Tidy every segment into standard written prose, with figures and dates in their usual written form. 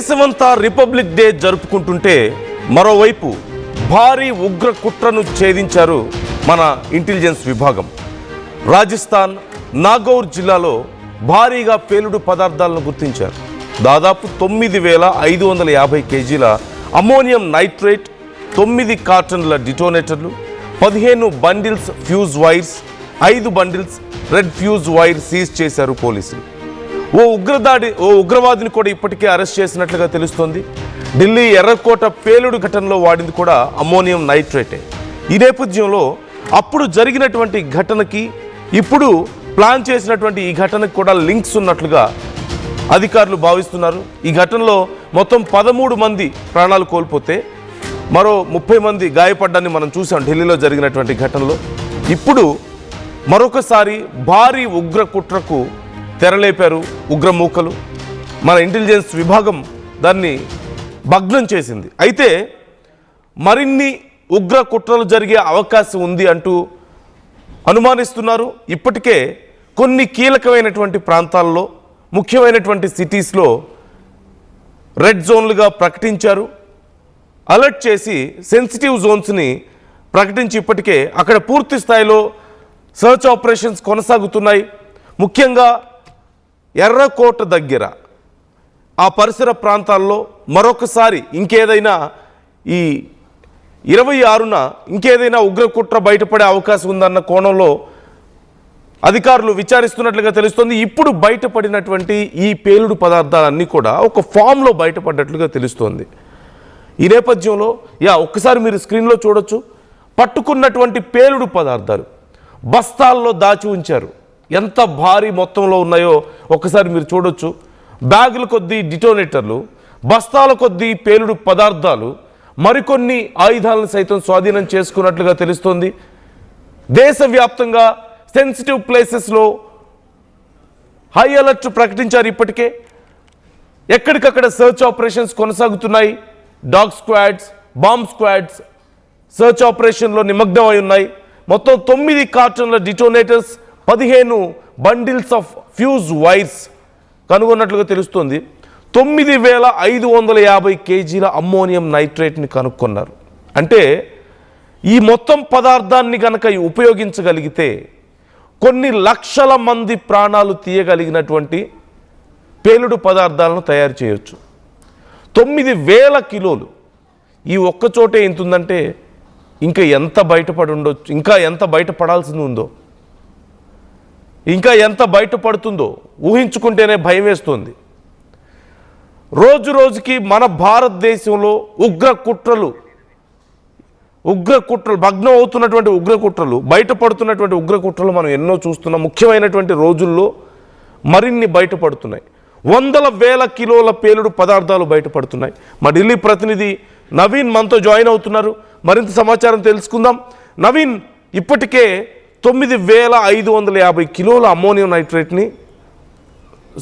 దేశమంతా republic day జరుపుకుంటుంటే మరోవైపు భారీ ఉగ్ర కుట్రను ఛేదించారు మన ఇంటెలిజెన్స్ విభాగం. రాజస్థాన్ నాగౌర్ జిల్లాలో భారీగా పేలుడు పదార్థాలను గుర్తించారు. దాదాపు 9,550 కేజీల ammonium nitrate, 9 కార్టన్ల డిటోనేటర్లు, 15 bundles fuse wires, 5 bundles red fuse wire seize చేశారు పోలీసులు. ఓ ఉగ్రవాదిని కూడా ఇప్పటికే అరెస్ట్ చేసినట్లుగా తెలుస్తోంది. ఢిల్లీ ఎర్రకోట పేలుడు ఘటనలో వాడింది కూడా అమ్మోనియం నైట్రేటే. ఈ నేపథ్యంలో అప్పుడు జరిగినటువంటి ఘటనకి ఇప్పుడు ప్లాన్ చేసినటువంటి ఈ ఘటనకు కూడా లింక్స్ ఉన్నట్లుగా అధికారులు భావిస్తున్నారు. ఈ ఘటనలో మొత్తం 13 మంది ప్రాణాలు కోల్పోతే మరో 30 మంది గాయపడ్డాన్ని మనం చూసాం ఢిల్లీలో జరిగినటువంటి ఘటనలో. ఇప్పుడు మరొకసారి భారీ ఉగ్ర కుట్రకు తెరలేపారు ఉగ్రమూకలు. మన ఇంటెలిజెన్స్ విభాగం దాన్ని భగ్నం చేసింది. అయితే మరిన్ని ఉగ్ర కుట్రలు జరిగే అవకాశం ఉంది అంటూ అనుమానిస్తున్నారు. ఇప్పటికే కొన్ని కీలకమైనటువంటి ప్రాంతాల్లో, ముఖ్యమైనటువంటి సిటీస్లో రెడ్ జోన్లుగా ప్రకటించారు. అలర్ట్ చేసి సెన్సిటివ్ జోన్స్ని ప్రకటించి ఇప్పటికే అక్కడ పూర్తి స్థాయిలో సర్చ్ ఆపరేషన్స్ కొనసాగుతున్నాయి. ముఖ్యంగా ఎర్రకోట దగ్గర ఆ పరిసర ప్రాంతాల్లో మరొకసారి ఇంకేదైనా ఈ 26న ఇంకేదైనా ఉగ్రకుట్ర బయటపడే అవకాశం ఉందన్న కోణంలో అధికారులు విచారిస్తున్నట్లుగా తెలుస్తోంది. ఇప్పుడు బయటపడినటువంటి ఈ పేలుడు పదార్థాలన్నీ కూడా ఒక ఫామ్లో బయటపడ్డట్లుగా తెలుస్తోంది. ఈ నేపథ్యంలో ఒక్కసారి మీరు స్క్రీన్లో చూడొచ్చు. పట్టుకున్నటువంటి పేలుడు పదార్థాలు బస్తాల్లో దాచి ఉంచారు. ఎంత భారీ మొత్తంలో ఉన్నాయో ఒక్కసారి మీరు చూడొచ్చు. బ్యాగుల కొద్దీ డిటోనేటర్లు, బస్తాల కొద్దీ పేలుడు పదార్థాలు, మరికొన్ని ఆయుధాలను సైతం స్వాధీనం చేసుకున్నట్లుగా తెలుస్తోంది. దేశవ్యాప్తంగా సెన్సిటివ్ ప్లేసెస్లో హై అలర్ట్ ప్రకటించారు. ఇప్పటికే ఎక్కడికక్కడ సర్చ్ ఆపరేషన్స్ కొనసాగుతున్నాయి. Dog squads, bomb squads search ఆపరేషన్లో నిమగ్నమై ఉన్నాయి. మొత్తం 9 కార్టన్ల detonators, 15 bundles of fuse wires కనుగొన్నట్లుగా తెలుస్తోంది. 9,550 కేజీల అమ్మోనియం నైట్రేట్ని కనుక్కున్నారు. అంటే ఈ మొత్తం పదార్థాన్ని కనుక ఉపయోగించగలిగితే కొన్ని లక్షల మంది ప్రాణాలు తీయగలిగినటువంటి పేలుడు పదార్థాలను తయారు చేయొచ్చు. 9,000 కిలోలు ఈ ఒక్కచోటే ఎంత ఉందంటే ఇంకా ఎంత బయటపడి ఉండొచ్చు, ఇంకా ఎంత బయటపడాల్సింది ఉందో, ఇంకా ఎంత బయటపడుతుందో ఊహించుకుంటేనే భయం వేస్తుంది. రోజు రోజుకి మన భారతదేశంలో ఉగ్ర కుట్రలు భగ్నం అవుతున్నటువంటి ఉగ్రకుట్రలు, బయటపడుతున్నటువంటి ఉగ్రకుట్రలు మనం ఎన్నో చూస్తున్నాం. ముఖ్యమైనటువంటి రోజుల్లో మరిన్ని బయటపడుతున్నాయి. 100,000 కిలోల పేలుడు పదార్థాలు బయటపడుతున్నాయి. మా ఢిల్లీ ప్రతినిధి నవీన్ మనతో జాయిన్ అవుతున్నారు. మరింత సమాచారం తెలుసుకుందాం. నవీన్, ఇప్పటికే 9,550 కిలోల అమ్మోనియం నైట్రేట్ని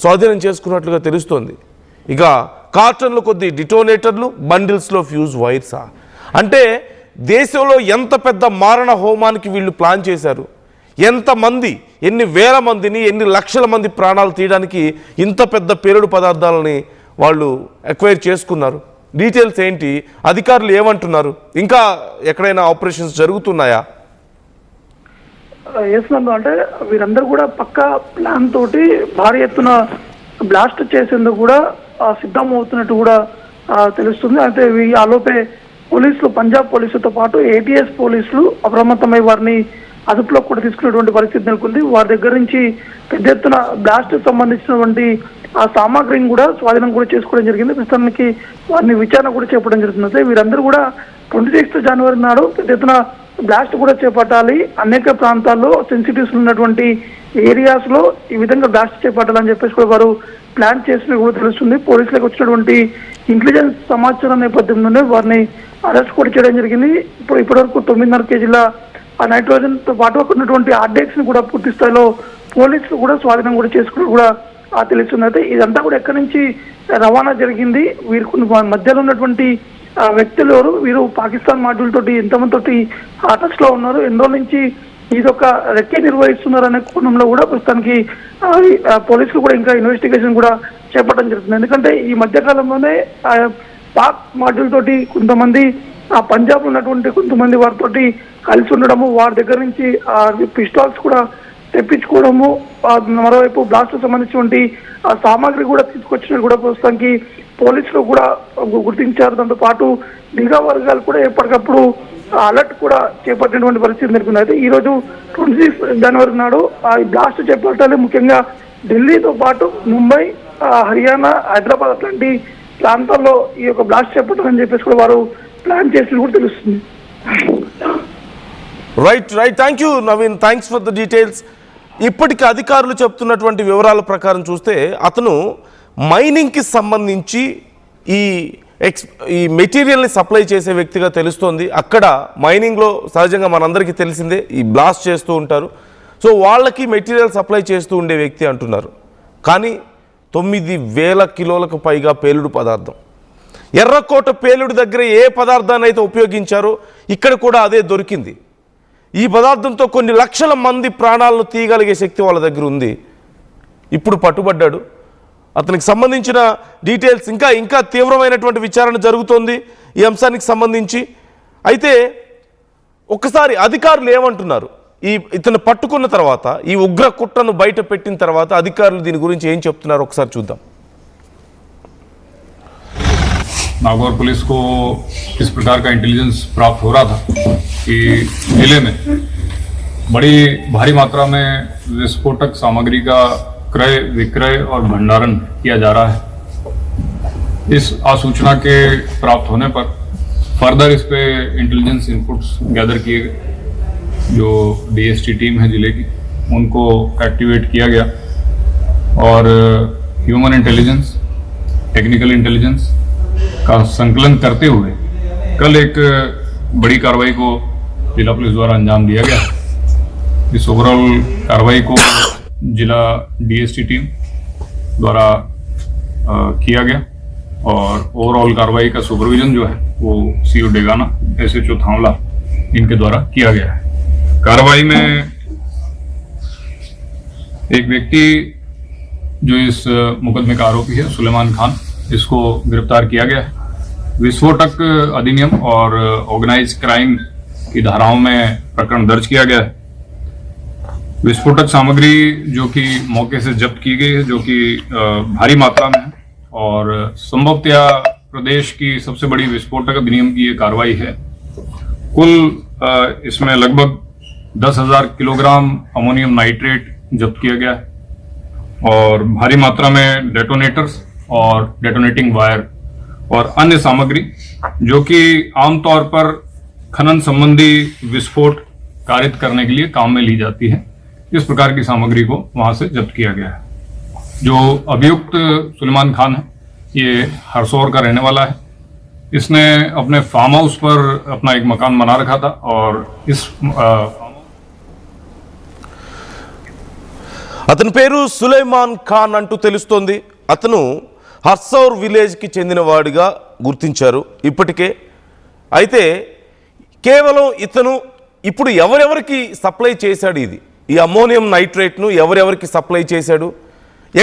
స్వాధీనం చేసుకున్నట్లుగా తెలుస్తోంది. ఇక కార్టన్లు కొద్ది డిటోనేటర్లు, బండిల్స్లో ఫ్యూజ్ వైర్సా? అంటే దేశంలో ఎంత పెద్ద మారణ హోమానికి వీళ్ళు ప్లాన్ చేశారు, ఎంతమంది, ఎన్ని వేల మందిని, ఎన్ని లక్షల మంది ప్రాణాలు తీయడానికి ఇంత పెద్ద పేలుడు పదార్థాలని వాళ్ళు ఎక్వైర్ చేసుకున్నారు. డీటెయిల్స్ ఏంటి? అధికారులు ఏమంటున్నారు? ఇంకా ఎక్కడైనా ఆపరేషన్స్ జరుగుతున్నాయా? వేసినందు అంటే వీరందరూ కూడా పక్కా ప్లాన్ తోటి భారీ ఎత్తున బ్లాస్ట్ చేసేందుకు కూడా సిద్ధం అవుతున్నట్టు కూడా తెలుస్తుంది. అయితే ఆలోపే పోలీసులు, పంజాబ్ పోలీసులతో పాటు ATS పోలీసులు అప్రమత్తమై వారిని అదుపులో కూడా తీసుకున్నటువంటి పరిస్థితి నెలకొంది. వారి దగ్గర నుంచి పెద్ద ఎత్తున బ్లాస్ట్ సంబంధించినటువంటి ఆ సామాగ్రిని కూడా స్వాధీనం కూడా చేసుకోవడం జరిగింది. ప్రస్తుతానికి వారిని విచారణ కూడా చేపట్టడం జరుగుతుంది. వీరందరూ కూడా 26 జనవరి నాడు పెద్ద ఎత్తున బ్లాస్ట్ కూడా చేపట్టాలి, అనేక ప్రాంతాల్లో సెన్సిటివ్స్ ఉన్నటువంటి ఏరియాస్ లో ఈ విధంగా బ్లాస్ట్ చేపట్టాలని చెప్పేసి కూడా వారు ప్లాన్ చేసినట్టు కూడా తెలుస్తుంది. పోలీసులకు వచ్చినటువంటి ఇంటెలిజెన్స్ సమాచారం నేపథ్యంలోనే వారిని అరెస్ట్ కూడా చేయడం జరిగింది. ఇప్పటివరకు 9.5 కేజీల ఆ నైట్రోజన్ తో పాటు అక్కడ ఉన్నటువంటి ఆర్డెక్స్ ని కూడా పూర్తి స్థాయిలో పోలీసులు కూడా స్వాధీనం కూడా చేసుకుని కూడా తెలుస్తుంది. అయితే ఇదంతా కూడా ఎక్కడి నుంచి రవాణా జరిగింది, వీరికి మధ్యలో ఉన్నటువంటి వ్యక్తులు ఎవరు, వీరు పాకిస్తాన్ మాడ్యూల్ తోటి ఎంతమంది తోటి టచ్ లో ఉన్నారు, ఎన్ని రోజుల నుంచి ఇదొక రెక్కే నిర్వహిస్తున్నారు అనే కోణంలో కూడా ప్రస్తుతానికి పోలీసులు కూడా ఇంకా ఇన్వెస్టిగేషన్ కూడా చేపట్టడం జరుగుతుంది. ఎందుకంటే ఈ మధ్య కాలంలోనే పాక్ మాడ్యూల్ తోటి కొంతమంది ఆ పంజాబ్ ఉన్నటువంటి కొంతమంది వారితోటి కలిసి ఉండడము, వారి దగ్గర నుంచి పిస్టాల్స్ కూడా తెప్పించుకోవడము, మరోవైపు బ్లాస్ట్ సంబంధించినటువంటి సామాగ్రి కూడా తీసుకొచ్చినట్టు కూడా ప్రస్తుతానికి పోలీసులు కూడా గుర్తించారు. దాంతో పాటు నిఘా వర్గాలు కూడా ఎప్పటికప్పుడు అలర్ట్ కూడా చేపట్టినటువంటి పరిస్థితి నెలకొంది. అయితే ఈ రోజు 26 జనవరి నాడు ఈ బ్లాస్ట్ చేపట్టాలి. ముఖ్యంగా ఢిల్లీతో పాటు ముంబై, హర్యానా, హైదరాబాద్ అట్లాంటి ప్రాంతాల్లో ఈ యొక్క బ్లాస్ట్ చేపట్టాలని చెప్పేసి కూడా వారు ప్లాన్ చేసి కూడా తెలుస్తుంది. Right thank you Naveen, thanks for the details. ఇప్పటికి అధికారులు చెప్తున్నటువంటి వివరాల ప్రకారం చూస్తే అతను మైనింగ్కి సంబంధించి ఈ మెటీరియల్ని సప్లై చేసే వ్యక్తిగా తెలుస్తోంది. అక్కడ మైనింగ్లో సహజంగా మనందరికీ తెలిసిందే ఈ బ్లాస్ట్ చేస్తూ ఉంటారు. సో వాళ్ళకి మెటీరియల్ సప్లై చేస్తూ ఉండే వ్యక్తి అంటున్నారు. కానీ 9,000 కిలోలకు పైగా పేలుడు పదార్థం, ఎర్రకోట పేలుడు దగ్గర ఏ పదార్థాన్ని అయితే ఉపయోగించారో ఇక్కడ కూడా అదే దొరికింది. ఈ పదార్థంతో కొన్ని లక్షల మంది ప్రాణాలను తీయగలిగే శక్తి వాళ్ళ దగ్గర ఉంది. ఇప్పుడు పట్టుబడ్డాడు. అతనికి సంబంధించిన డీటెయిల్స్ ఇంకా తీవ్రమైనటువంటి విచారణ జరుగుతోంది ఈ అంశానికి సంబంధించి. అయితే ఒక్కసారి అధికారులు ఏమంటున్నారు, ఇతను పట్టుకున్న తర్వాత, ఈ ఉగ్ర కుట్రను బయట పెట్టిన తర్వాత అధికారులు దీని గురించి ఏం చెప్తున్నారు ఒకసారి చూద్దాం. नागौर पुलिस को इस प्रकार का इंटेलिजेंस प्राप्त हो रहा था कि जिले में बड़ी भारी मात्रा में विस्फोटक सामग्री का क्रय विक्रय और भंडारण किया जा रहा है। इस आसूचना के प्राप्त होने पर फर्दर इस पे इंटेलिजेंस इनपुट्स गैदर किए गए। जो डीएसटी टीम है जिले की, उनको एक्टिवेट किया गया और ह्यूमन इंटेलिजेंस, टेक्निकल इंटेलिजेंस का संकलन करते हुए कल एक बड़ी कार्रवाई को जिला पुलिस द्वारा अंजाम दिया गया। इस ओवरऑल कार्रवाई को जिला डीएसटी टीम द्वारा किया गया और ओवरऑल कार्रवाई का सुपरविजन जो है वो सीओ डेगाना, एसएचओ थावला, इनके द्वारा किया गया है। कार्रवाई में एक व्यक्ति जो इस मुकदमे का आरोपी है, सुलेमान खान, इसको गिरफ्तार किया गया है। विस्फोटक अधिनियम और ऑर्गेनाइज क्राइम की धाराओं में प्रकरण दर्ज किया गया है। विस्फोटक सामग्री जो कि मौके से जब्त की गई है, जो कि भारी मात्रा में है और संभवतया प्रदेश की सबसे बड़ी विस्फोटक अधिनियम की ये कार्रवाई है। कुल इसमें लगभग 10,000 किलोग्राम अमोनियम नाइट्रेट जब्त किया गया है और भारी मात्रा में डेटोनेटर्स और डेटोनेटिंग वायर और अन्य सामग्री जो कि आमतौर पर खनन संबंधी विस्फोट कारित करने के लिए काम में ली जाती है, इस प्रकार की सामग्री को वहां से जब्त किया गया है। जो अभियुक्त सुलेमान खान है, ये हरसौर का रहने वाला है। इसने अपने फार्म हाउस पर अपना एक मकान बना रखा था और इस అతని పేరు సులైమాన్ ఖాన్ అంటూ తెలుస్తోంది. అతను హర్సౌర్ విలేజ్కి చెందినవాడిగా గుర్తించారు ఇప్పటికే. అయితే కేవలం ఇతను ఇప్పుడు ఎవరెవరికి సప్లై చేశాడు, ఈ అమ్మోనియం నైట్రేట్ను ఎవరెవరికి సప్లై చేశాడు,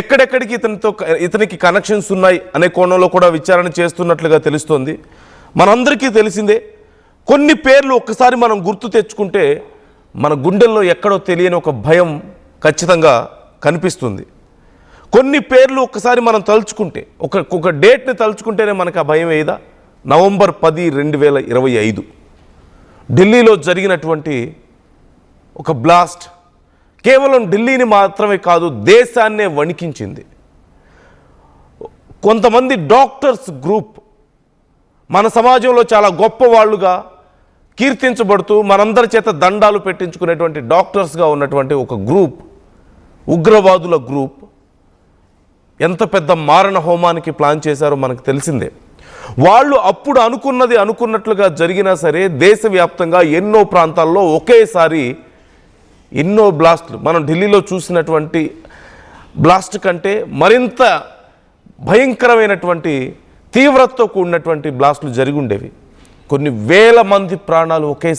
ఎక్కడెక్కడికి ఇతనికి కనెక్షన్స్ ఉన్నాయి అనే కోణంలో కూడా విచారణ చేస్తున్నట్లుగా తెలుస్తోంది. మనందరికీ తెలిసిందే, కొన్ని పేర్లు ఒక్కసారి మనం గుర్తు తెచ్చుకుంటే మన గుండెల్లో ఎక్కడో తెలియని ఒక భయం ఖచ్చితంగా కనిపిస్తుంది. కొన్ని పేర్లు ఒక్కసారి మనం తలుచుకుంటే, ఒక డేట్ని తలుచుకుంటేనే మనకు ఆ భయం ఏదా? నవంబర్ 10, 2025 ఢిల్లీలో జరిగినటువంటి ఒక బ్లాస్ట్ కేవలం ఢిల్లీని మాత్రమే కాదు, దేశాన్నే వణికించింది. కొంతమంది డాక్టర్స్ గ్రూప్, మన సమాజంలో చాలా గొప్పవాళ్ళుగా కీర్తించబడుతూ మనందరి చేత దండాలు పెట్టించుకునేటువంటి డాక్టర్స్గా ఉన్నటువంటి ఒక గ్రూప్, ఉగ్రవాదుల గ్రూప్ ఎంత పెద్ద మారణ హోమానికి ప్లాన్ చేశారో మనకు తెలిసిందే. వాళ్ళు అప్పుడు అనుకున్నది అనుకున్నట్లుగా జరిగినా సరే దేశవ్యాప్తంగా ఎన్నో ప్రాంతాల్లో ఒకేసారి ఎన్నో బ్లాస్ట్లు, మనం ఢిల్లీలో చూసినటువంటి బ్లాస్ట్ కంటే మరింత భయంకరమైనటువంటి తీవ్రతతో కూడినటువంటి బ్లాస్టులు జరిగి ఉండేవి. కొన్ని వేల మంది ప్రాణాలు ఒకేసారి